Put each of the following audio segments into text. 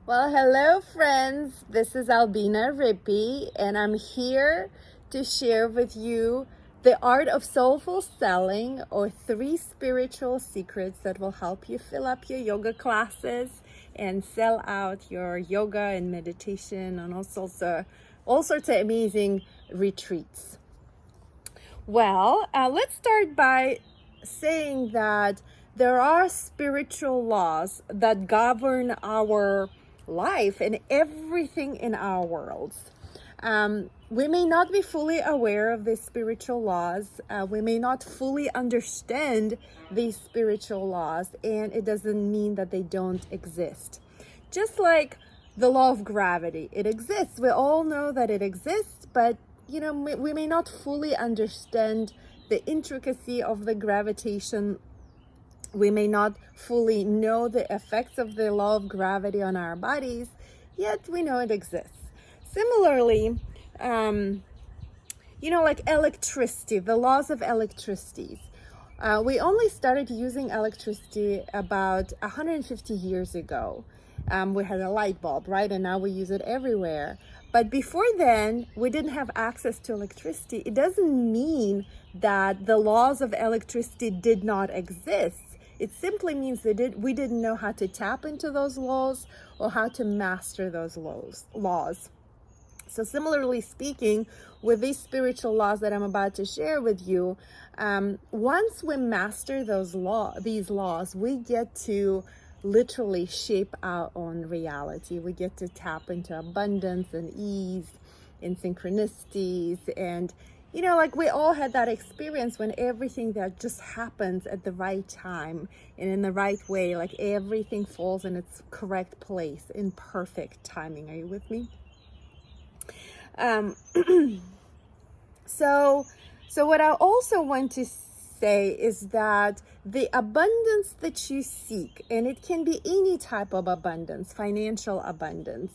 Well, hello, friends. This is Albina Rippey, and I'm here to share with you the art of soulful selling, or 3 spiritual secrets that will help you fill up your yoga classes and sell out your yoga and meditation and all sorts of amazing retreats. Well, let's start by saying that there are spiritual laws that govern our life and everything in our worlds. We may not be fully aware of these spiritual laws. We may not fully understand these spiritual laws, and it doesn't mean that they don't exist. Just like the law of gravity, it exists. We all know that it exists, but we may not fully understand the intricacy of the gravitation. We may not fully know the effects of the law of gravity on our bodies, yet we know it exists. Similarly, like electricity, the laws of electricity. We only started using electricity about 150 years ago. We had a light bulb, right? And now we use it everywhere. But before then, we didn't have access to electricity. It doesn't mean that the laws of electricity did not exist. It simply means that we didn't know how to tap into those laws or how to master those laws. So similarly speaking, with these spiritual laws that I'm about to share with you, once we master these laws, we get to literally shape our own reality. We get to tap into abundance and ease and synchronicities. And, we all had that experience when everything that just happens at the right time and in the right way, like everything falls in its correct place in perfect timing. Are you with me? So what I also want to say is that the abundance that you seek, and it can be any type of abundance, financial abundance,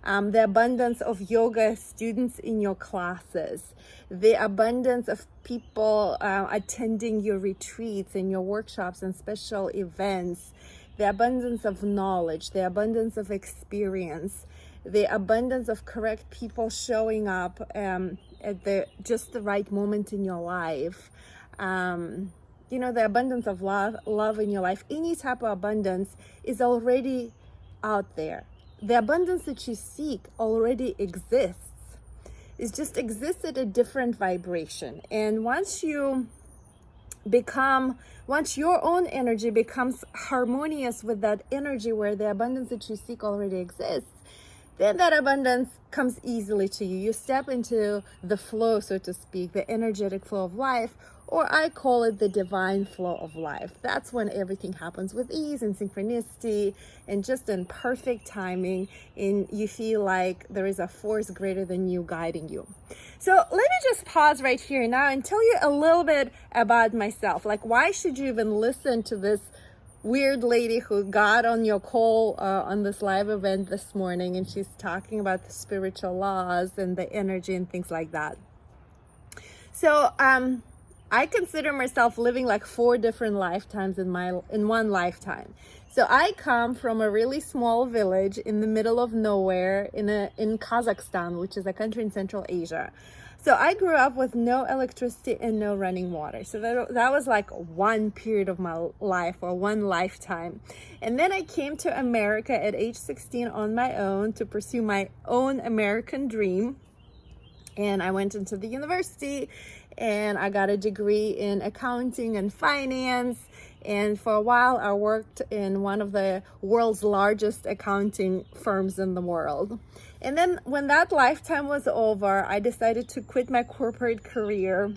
the abundance of yoga students in your classes, the abundance of people attending your retreats and your workshops and special events, the abundance of knowledge, the abundance of experience, the abundance of correct people showing up at just the right moment in your life, the abundance of love in your life, any type of abundance is already out there. The abundance that you seek already exists. It just exists at a different vibration. And once your own energy becomes harmonious with that energy where the abundance that you seek already exists, then that abundance comes easily to you. You step into the flow, so to speak, the energetic flow of life, or I call it the divine flow of life. That's when everything happens with ease and synchronicity and just in perfect timing, and you feel like there is a force greater than you guiding you. So let me just pause right here now and tell you a little bit about myself. Like, why should you even listen to this weird lady who got on your call on this live event this morning, and she's talking about the spiritual laws and the energy and things like that? So I consider myself living like 4 different lifetimes in one lifetime. So I come from a really small village in the middle of nowhere in Kazakhstan, which is a country in Central Asia. So I grew up with no electricity and no running water. So that was like one period of my life, or one lifetime. And then I came to America at age 16 on my own to pursue my own American dream. And I went into the university and I got a degree in accounting and finance. And for a while, I worked in one of the world's largest accounting firms in the world. And then when that lifetime was over, I decided to quit my corporate career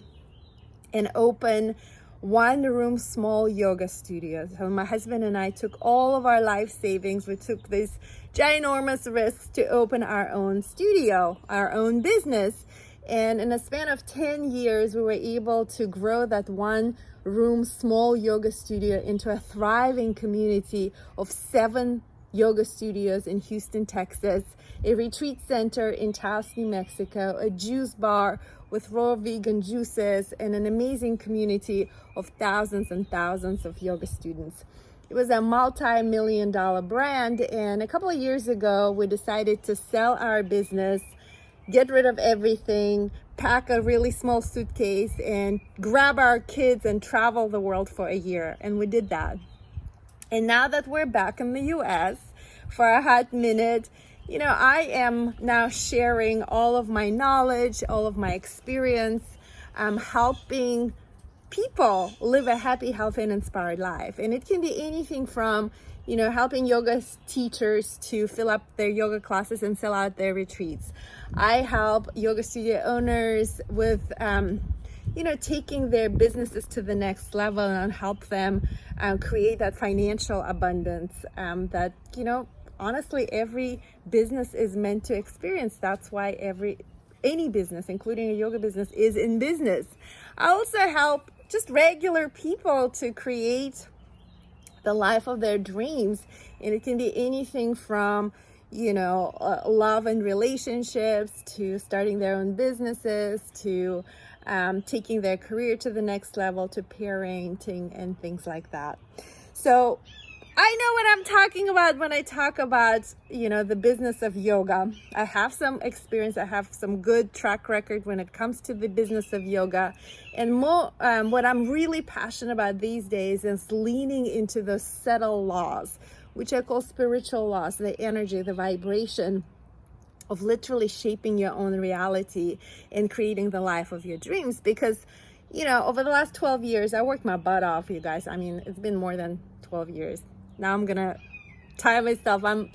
and open one-room small yoga studio. So my husband and I took all of our life savings. We took these ginormous risks to open our own studio, our own business. And in a span of 10 years, we were able to grow that one-room small yoga studio into a thriving community of 7 yoga studios in Houston, Texas, a retreat center in Taos, New Mexico, a juice bar with raw vegan juices, and an amazing community of thousands and thousands of yoga students. It was a multi-million-dollar brand, and a couple of years ago, we decided to sell our business, get rid of everything, pack a really small suitcase, and grab our kids and travel the world for a year. And we did that. And now that we're back in the US for a hot minute, I am now sharing all of my knowledge, all of my experience, helping people live a happy, healthy, and inspired life. And it can be anything from, helping yoga teachers to fill up their yoga classes and sell out their retreats. I help yoga studio owners with, taking their businesses to the next level and help them create that financial abundance that, honestly, every business is meant to experience. That's why any business, including a yoga business, is in business. I also help just regular people to create the life of their dreams. And it can be anything from, love and relationships to starting their own businesses to taking their career to the next level to parenting and things like that. So I know what I'm talking about when I talk about, the business of yoga. I have some experience. I have some good track record when it comes to the business of yoga. And more, what I'm really passionate about these days is leaning into the subtle laws, which I call spiritual laws, the energy, the vibration of literally shaping your own reality and creating the life of your dreams. Because, over the last 12 years, I worked my butt off, you guys. I mean, it's been more than 12 years. Now I'm gonna tire myself. Over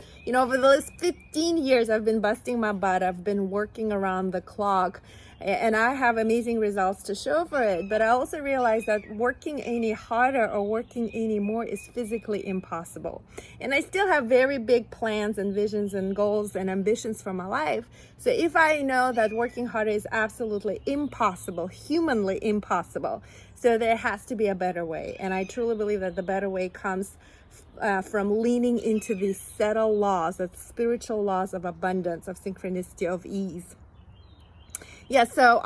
the last 15 years, I've been busting my butt. I've been working around the clock, and I have amazing results to show for it. But I also realized that working any harder or working any more is physically impossible. And I still have very big plans and visions and goals and ambitions for my life. So if I know that working harder is absolutely impossible, humanly impossible, so there has to be a better way. And I truly believe that the better way comes from leaning into these subtle laws, the spiritual laws of abundance, of synchronicity, of ease. Yeah, so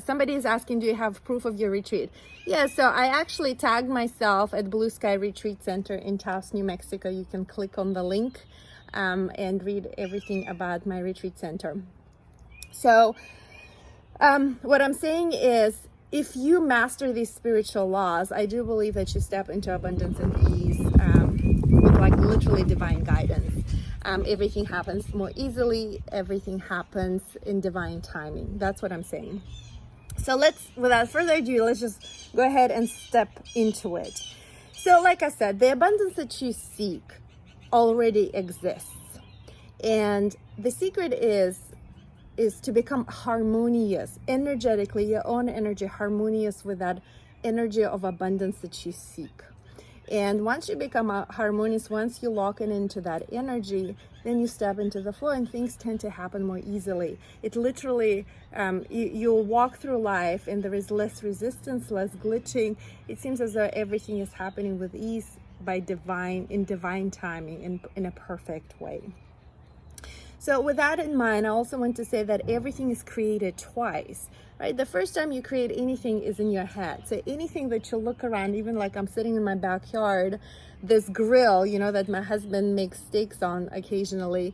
somebody is asking, do you have proof of your retreat? Yeah, so I actually tagged myself at Blue Sky Retreat Center in Taos, New Mexico. You can click on the link and read everything about my retreat center. So what I'm saying is, if you master these spiritual laws, I do believe that you step into abundance and ease with like literally divine guidance. Everything happens more easily. Everything happens in divine timing. That's what I'm saying. So without further ado, let's just go ahead and step into it. So like I said, the abundance that you seek already exists. And the secret is to become harmonious, energetically, your own energy, harmonious with that energy of abundance that you seek. And once you become harmonious, once you lock into that energy, then you step into the flow and things tend to happen more easily. It literally, you'll walk through life and there is less resistance, less glitching. It seems as though everything is happening with ease in divine timing, in a perfect way. So with that in mind, I also want to say that everything is created twice, right? The first time you create anything is in your head. So anything that you look around, even like I'm sitting in my backyard, this grill, that my husband makes steaks on occasionally,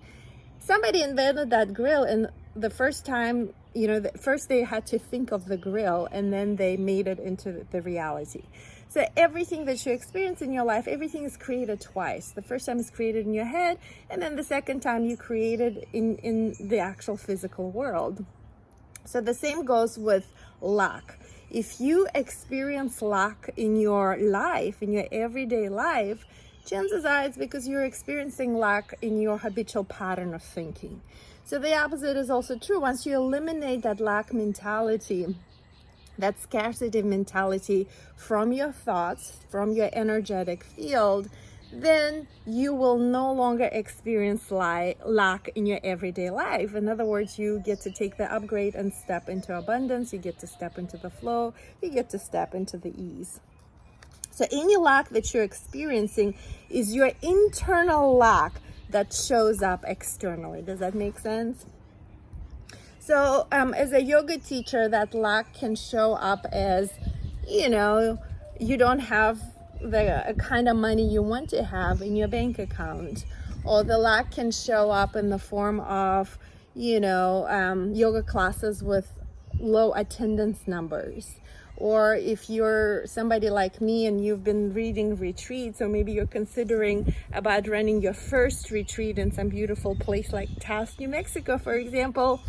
somebody invented that grill, and the first time, first they had to think of the grill and then they made it into the reality. So everything that you experience in your life, everything is created twice. The first time is created in your head, and then the second time you create it in the actual physical world. So the same goes with luck. If you experience luck in your life, in your everyday life, chances are it's because you're experiencing luck in your habitual pattern of thinking. So the opposite is also true. Once you eliminate that lack mentality, that scarcity mentality from your thoughts, from your energetic field, then you will no longer experience lack in your everyday life. In other words, you get to take the upgrade and step into abundance. You get to step into the flow. You get to step into the ease. So any lack that you're experiencing is your internal lack that shows up externally. Does that make sense? So as a yoga teacher, that lack can show up as, you don't have the kind of money you want to have in your bank account. Or the lack can show up in the form of, yoga classes with low attendance numbers. Or if you're somebody like me and you've been reading retreats, or maybe you're considering about running your first retreat in some beautiful place like Taos, New Mexico, for example,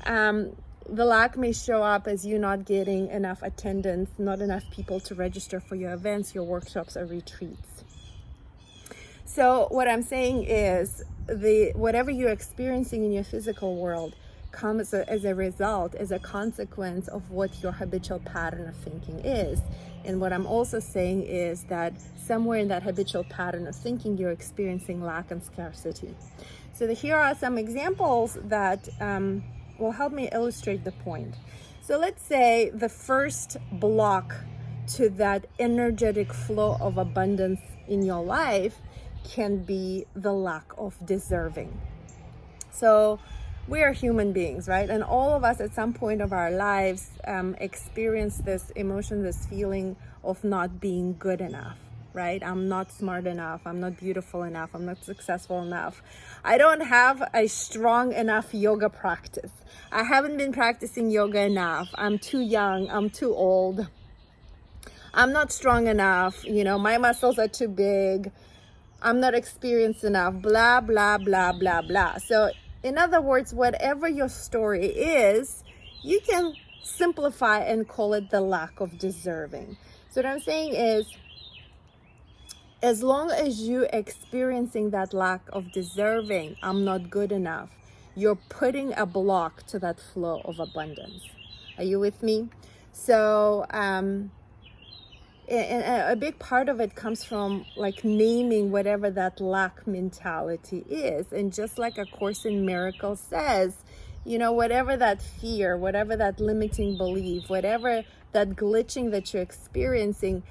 the lack may show up as you not getting enough attendance, not enough people to register for your events, your workshops, or retreats. So what I'm saying is, whatever you're experiencing in your physical world comes as a result, as a consequence of what your habitual pattern of thinking is. And what I'm also saying is that somewhere in that habitual pattern of thinking, you're experiencing lack and scarcity. So here are some examples that will help me illustrate the point. So let's say the first block to that energetic flow of abundance in your life can be the lack of deserving. So we are human beings, right? And all of us at some point of our lives experience this emotion, this feeling of not being good enough, right? I'm not smart enough. I'm not beautiful enough. I'm not successful enough. I don't have a strong enough yoga practice. I haven't been practicing yoga enough. I'm too young. I'm too old. I'm not strong enough. My muscles are too big. I'm not experienced enough. Blah, blah, blah, blah, blah. So in other words, whatever your story is, you can simplify and call it the lack of deserving. So what I'm saying is, as long as you're experiencing that lack of deserving, I'm not good enough, you're putting a block to that flow of abundance. Are you with me? So, and a big part of it comes from naming whatever that lack mentality is. And just like A Course in Miracles says, whatever that fear, whatever that limiting belief, whatever that glitching that you're experiencing,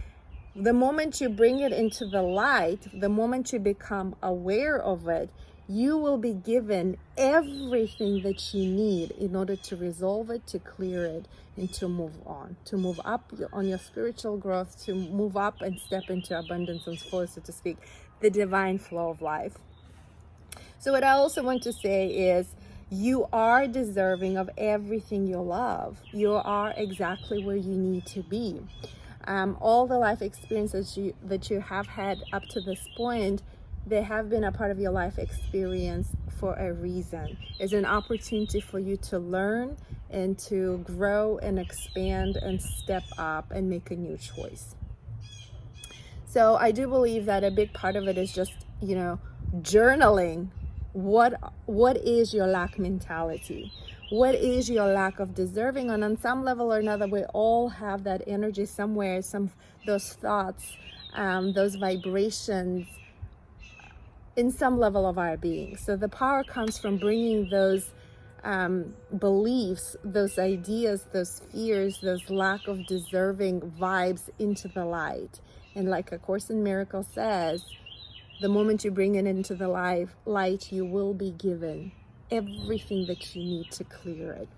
the moment you bring it into the light, the moment you become aware of it, you will be given everything that you need in order to resolve it, to clear it, and to move on, to move up on your spiritual growth, to move up and step into abundance and flow, so to speak, the divine flow of life. So what I also want to say is, you are deserving of everything you love. You are exactly where you need to be. All the life experiences that you have had up to this point, they have been a part of your life experience for a reason. It's an opportunity for you to learn and to grow and expand and step up and make a new choice. So I do believe that a big part of it is just, journaling. What is your lack mentality? What is your lack of deserving? And on some level or another, we all have that energy somewhere, those thoughts, those vibrations in some level of our being. So the power comes from bringing those beliefs, those ideas, those fears, those lack of deserving vibes into the light. And like A Course in Miracles says, the moment you bring it into the light, you will be given everything that you need to clear it.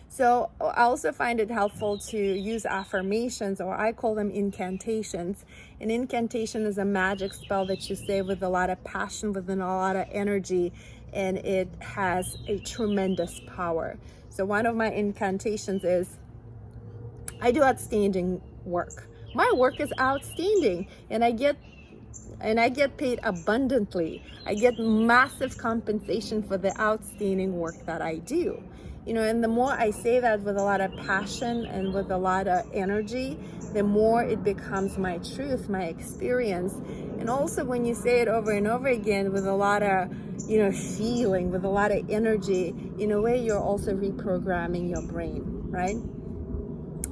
So I also find it helpful to use affirmations, or I call them incantations. An incantation is a magic spell that you say with a lot of passion, with a lot of energy, and it has a tremendous power. So one of my incantations is, I do outstanding work. My work is outstanding, and I get paid abundantly. I get massive compensation for the outstanding work that I do. And the more I say that with a lot of passion and with a lot of energy, the more it becomes my truth, my experience. And also when you say it over and over again with a lot of, feeling, with a lot of energy, in a way you're also reprogramming your brain, right?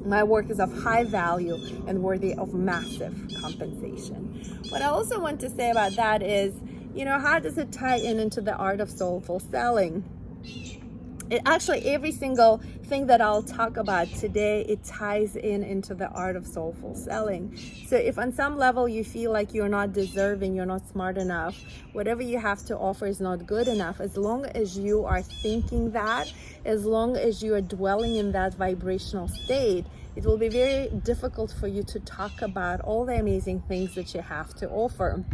My work is of high value and worthy of massive compensation. What I also want to say about that is, how does it tie into the art of soulful selling? Actually, every single thing that I'll talk about today, it ties into the art of soulful selling. So if on some level you feel like you're not deserving, you're not smart enough, whatever you have to offer is not good enough, as long as you are thinking that, as long as you are dwelling in that vibrational state, it will be very difficult for you to talk about all the amazing things that you have to offer.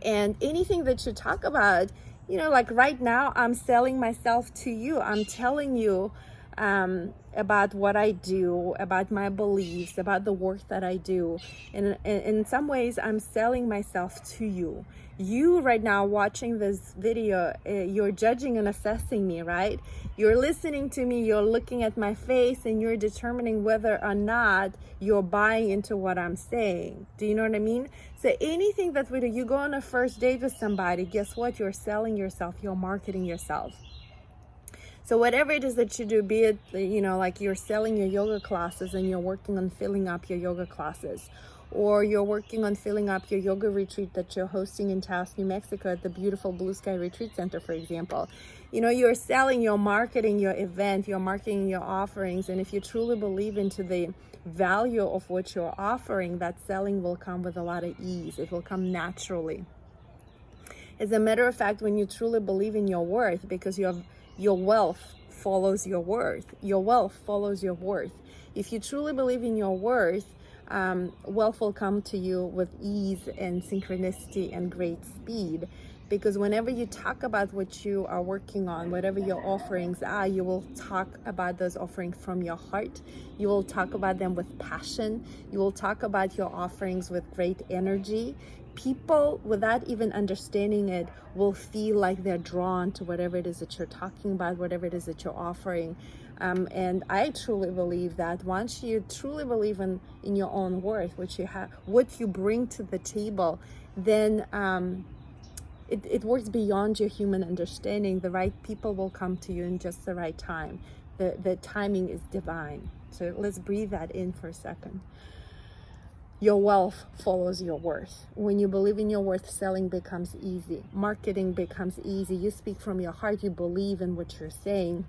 And anything that you talk about, like right now, I'm selling myself to you. I'm telling you about what I do, about my beliefs, about the work that I do. And in some ways, I'm selling myself to you. You right now watching this video, you're judging and assessing me, right? You're listening to me, you're looking at my face, and you're determining whether or not you're buying into what I'm saying. Do you know what I mean? So anything that we do, you go on a first date with somebody, guess what? You're selling yourself, you're marketing yourself. So whatever it is that you do, be it, like you're selling your yoga classes and you're working on filling up your yoga classes, or you're working on filling up your yoga retreat that you're hosting in Taos, New Mexico at the beautiful Blue Sky Retreat Center, for example. You're selling, you're marketing your event, you're marketing your offerings. And if you truly believe into the value of what you're offering, that selling will come with a lot of ease. It will come naturally. As a matter of fact, when you truly believe in your worth, because your wealth follows your worth. Your wealth follows your worth. If you truly believe in your worth, wealth will come to you with ease and synchronicity and great speed. Because whenever you talk about what you are working on, whatever your offerings are, you will talk about those offerings from your heart. You will talk about them with passion. You will talk about your offerings with great energy. People, without even understanding it, will feel like they're drawn to whatever it is that you're talking about, whatever it is that you're offering. And I truly believe that once you truly believe in your own worth, what you bring to the table, then it works beyond your human understanding. The right people will come to you in just the right time. The timing is divine. So let's breathe that in for a second. Your wealth follows your worth. When you believe in your worth, selling becomes easy. Marketing becomes easy. You speak from your heart. You believe in what you're saying.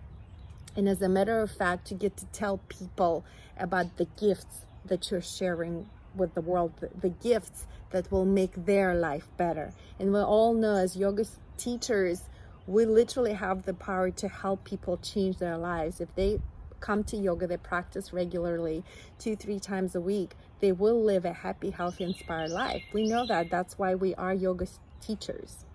And as a matter of fact, you get to tell people about the gifts that you're sharing with the world, the gifts that will make their life better. And we all know as yoga teachers, we literally have the power to help people change their lives. If they come to yoga, they practice regularly 2-3 times a week, they will live a happy, healthy, inspired life. We know that. That's why we are yoga teachers.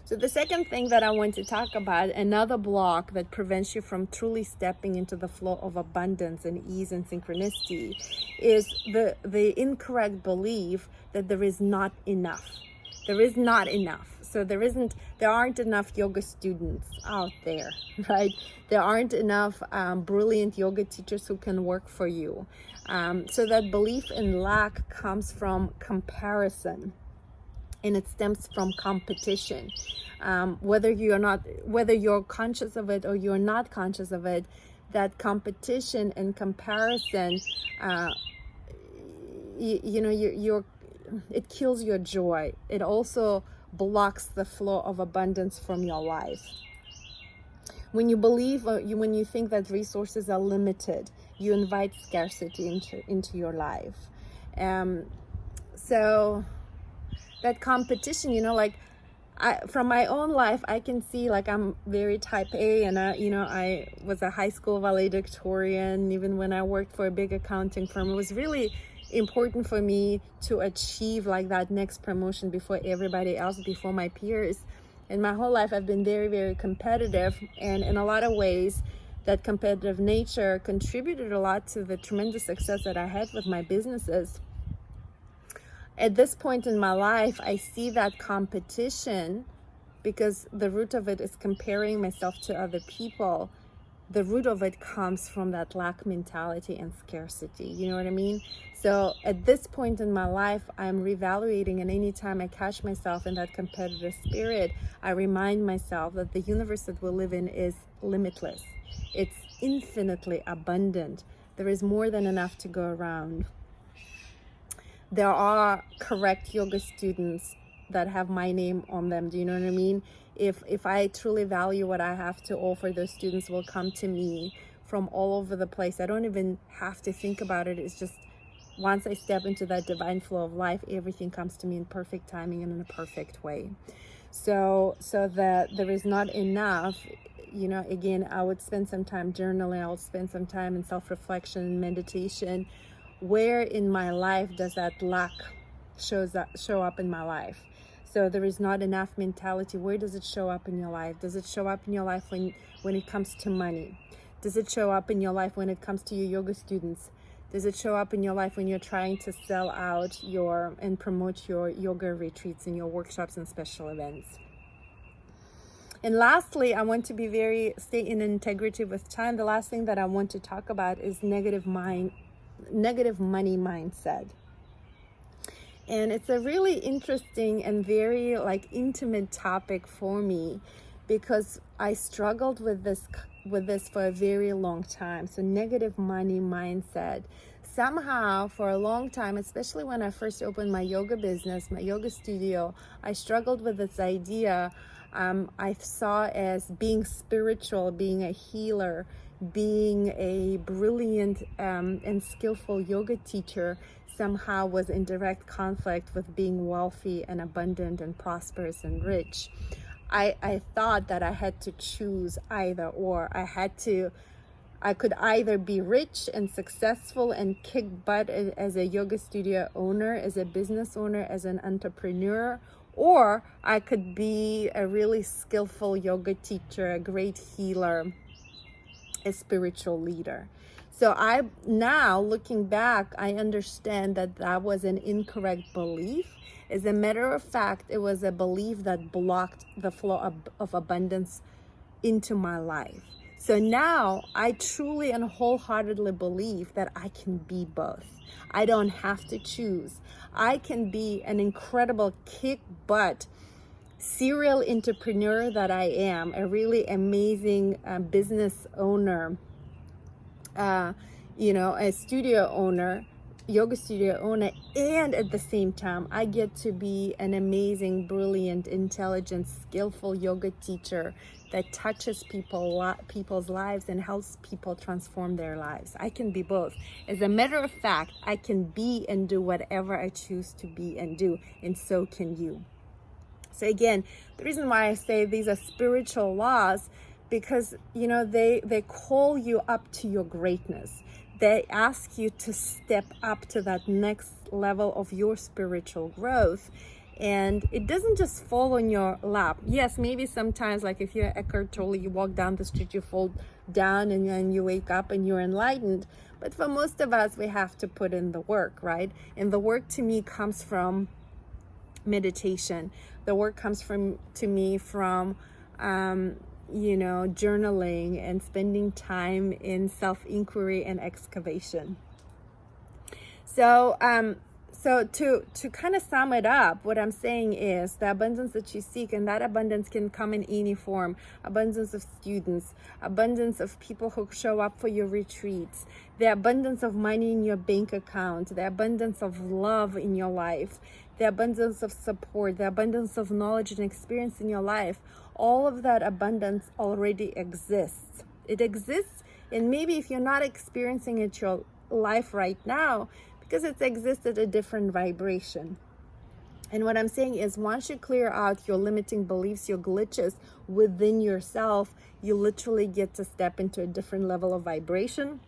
So the second thing that I want to talk about, another block that prevents you from truly stepping into the flow of abundance and ease and synchronicity, is the incorrect belief that there is not enough. There is not enough. So there aren't enough yoga students out there, right? There aren't enough brilliant yoga teachers who can work for you. So that belief in lack comes from comparison, and it stems from competition. Whether you're conscious of it or you're not conscious of it, that competition and comparison, it kills your joy. It also blocks the flow of abundance from your life. When you believe, when you think that resources are limited, you invite scarcity into your life. So that competition, from my own life, I can see, I'm very type A, and I was a high school valedictorian. Even when I worked for a big accounting firm, it was really important for me to achieve that next promotion before everybody else, before my peers. And my whole life I've been very, very competitive, and in a lot of ways that competitive nature contributed a lot to the tremendous success that I had with my businesses. At this point in my life, I see that competition, because the root of it is comparing myself to other people. The root of it comes from that lack mentality and scarcity. You know what I mean? So at this point in my life, I'm reevaluating, and anytime I catch myself in that competitive spirit, I remind myself that the universe that we live in is limitless. It's infinitely abundant. There is more than enough to go around. There are correct yoga students that have my name on them. Do you know what I mean? If I truly value what I have to offer, those students will come to me from all over the place. I don't even have to think about it. It's just once I step into that divine flow of life, everything comes to me in perfect timing and in a perfect way. So that there is not enough, again, I would spend some time journaling, I would spend some time in self-reflection and meditation. Where in my life does that lack show up in my life? So there is not enough mentality. Where does it show up in your life? Does it show up in your life when it comes to money? Does it show up in your life when it comes to your yoga students? Does it show up in your life when you're trying to sell out and promote your yoga retreats and your workshops and special events? And lastly, I want to stay in integrity with time. The last thing that I want to talk about is negative money mindset. And it's a really interesting and very intimate topic for me, because I struggled with this for a very long time. So negative money mindset. Somehow for a long time, especially when I first opened my yoga business, my yoga studio, I struggled with this idea. I saw as being spiritual, being a healer, being a brilliant and skillful yoga teacher somehow was in direct conflict with being wealthy and abundant and prosperous and rich. I thought that I had to choose either or. I could either be rich and successful and kick butt as a yoga studio owner, as a business owner, as an entrepreneur, or I could be a really skillful yoga teacher, a great healer, a spiritual leader. So now looking back, I understand that was an incorrect belief. As a matter of fact, it was a belief that blocked the flow of abundance into my life. So now I truly and wholeheartedly believe that I can be both. I don't have to choose. I can be an incredible kick butt serial entrepreneur that I am, a really amazing business owner, a studio owner, yoga studio owner, and at the same time I get to be an amazing, brilliant, intelligent, skillful yoga teacher that touches people's lives and helps people transform their lives. I can be both. As a matter of fact, I can be and do whatever I choose to be and do, and so can you. So again, the reason why I say these are spiritual laws, because they call you up to your greatness. They ask you to step up to that next level of your spiritual growth. And it doesn't just fall on your lap. Yes, maybe sometimes, like if you're Eckhart Tolle, you walk down the street, you fall down, and then you wake up and you're enlightened. But for most of us, we have to put in the work, right? And the work to me comes from meditation. The work comes to me from journaling and spending time in self-inquiry and excavation. So to kind of sum it up, what I'm saying is the abundance that you seek, and that abundance can come in any form: abundance of students, abundance of people who show up for your retreats, the abundance of money in your bank account, the abundance of love in your life, the abundance of support, the abundance of knowledge and experience in your life. All of that abundance already exists. It exists, and maybe if you're not experiencing it your life right now, because it exists at a different vibration. And what I'm saying is, once you clear out your limiting beliefs, your glitches within yourself, you literally get to step into a different level of vibration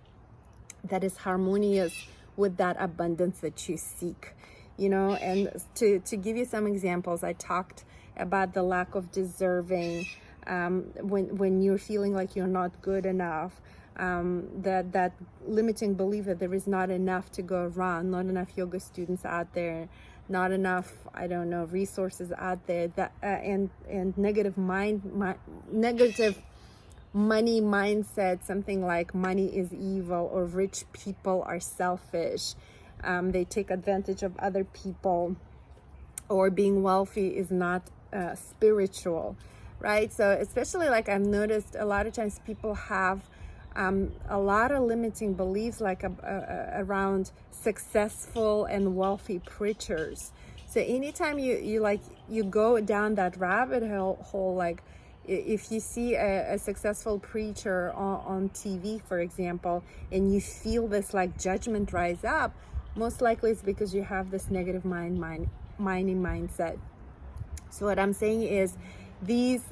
that is harmonious with that abundance that you seek. And to give you some examples, I talked about the lack of deserving, when you're feeling like you're not good enough, that limiting belief that there is not enough to go around, not enough yoga students out there, not enough, resources out there, that and negative negative money mindset, something like money is evil, or rich people are selfish, they take advantage of other people, or being wealthy is not spiritual, right? So especially, like, I've noticed a lot of times people have a lot of limiting beliefs, like around successful and wealthy preachers. So anytime you go down that rabbit hole, like if you see a successful preacher on TV, for example, and you feel this like judgment rise up, most likely it's because you have this negative mining mindset. So what I'm saying is, these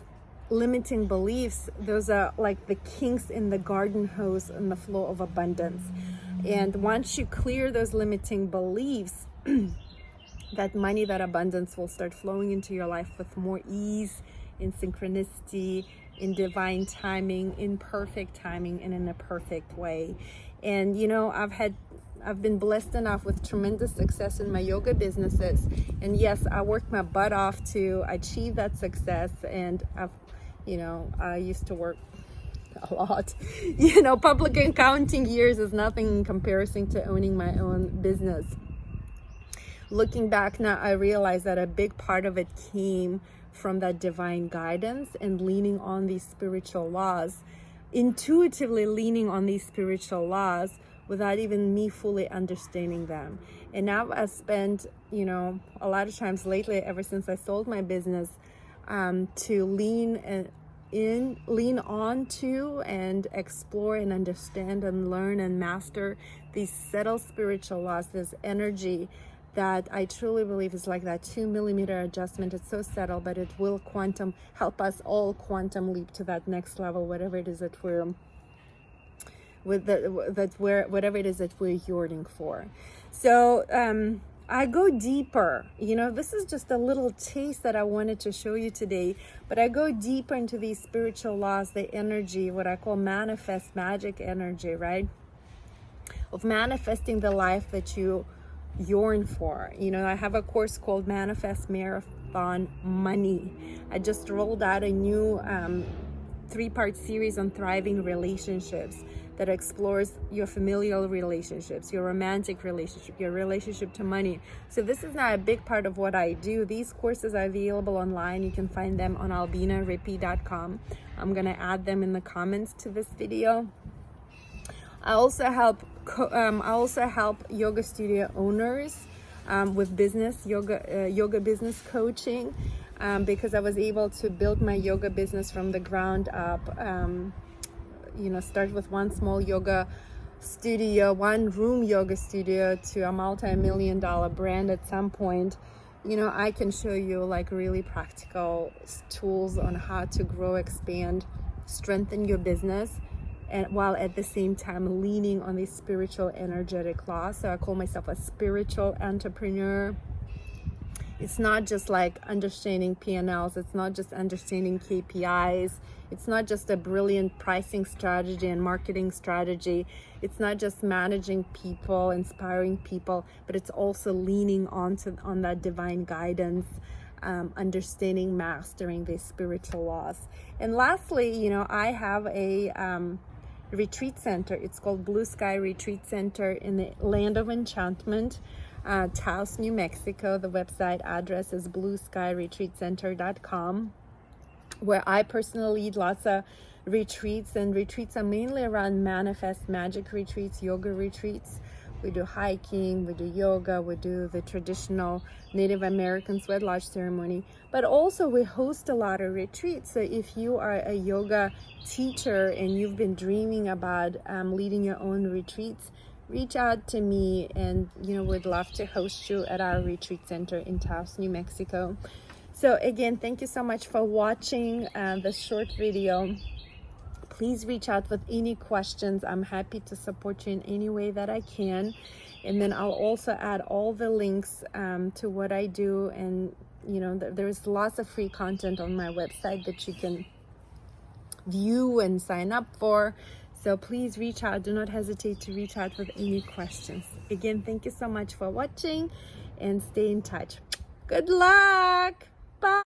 limiting beliefs, those are like the kinks in the garden hose in the flow of abundance. And once you clear those limiting beliefs, that money, that abundance will start flowing into your life with more ease, in synchronicity, in divine timing, in perfect timing, and in a perfect way. And you know, I've been blessed enough with tremendous success in my yoga businesses. And yes, I worked my butt off to achieve that success. And I used to work a lot. Public accounting years is nothing in comparison to owning my own business. Looking back now, I realize that a big part of it came from that divine guidance and leaning on these spiritual laws, intuitively leaning on these spiritual laws without even me fully understanding them. And now I've spent, a lot of times lately, ever since I sold my business, to lean on to and explore and understand and learn and master these subtle spiritual laws, this energy that I truly believe is like that 2mm adjustment. It's so subtle, but it will help us all quantum leap to that next level, whatever it is that whatever it is that we're yearning for. So I go deeper. This is just a little taste that I wanted to show you today, but I go deeper into these spiritual laws, the energy, what I call manifest magic energy, right? Of manifesting the life that you yearn for. I have a course called Manifest Marathon Money. I just rolled out a new 3-part series on thriving relationships that explores your familial relationships, your romantic relationship, your relationship to money. So this is now a big part of what I do. These courses are available online. You can find them on albinarippy.com. I'm gonna add them in the comments to this video. I also help yoga studio owners with yoga business coaching, because I was able to build my yoga business from the ground up. Start with one small yoga studio, one room yoga studio, to a multi-million-dollar brand at some point. I can show you like really practical tools on how to grow, expand, strengthen your business, and while at the same time leaning on these spiritual energetic laws. So I call myself a spiritual entrepreneur. It's not just like understanding P&Ls. It's not just understanding KPIs. It's not just a brilliant pricing strategy and marketing strategy. It's not just managing people, inspiring people, but it's also leaning on that divine guidance, understanding, mastering these spiritual laws. And lastly, I have a retreat center. It's called Blue Sky Retreat Center in the Land of Enchantment, Taos, New Mexico. The website address is blueskyretreatcenter.com, where I personally lead lots of retreats, and retreats are mainly around manifest magic retreats, yoga retreats. We do hiking, we do yoga, we do the traditional Native American sweat lodge ceremony, but also we host a lot of retreats. So if you are a yoga teacher and you've been dreaming about leading your own retreats, reach out to me, and we'd love to host you at our retreat center in Taos, New Mexico. So again, thank you so much for watching this short video. Please reach out with any questions. I'm happy to support you in any way that I can. And then I'll also add all the links to what I do. And, there's lots of free content on my website that you can view and sign up for. So please reach out. Do not hesitate to reach out with any questions. Again, thank you so much for watching, and stay in touch. Good luck. Bye.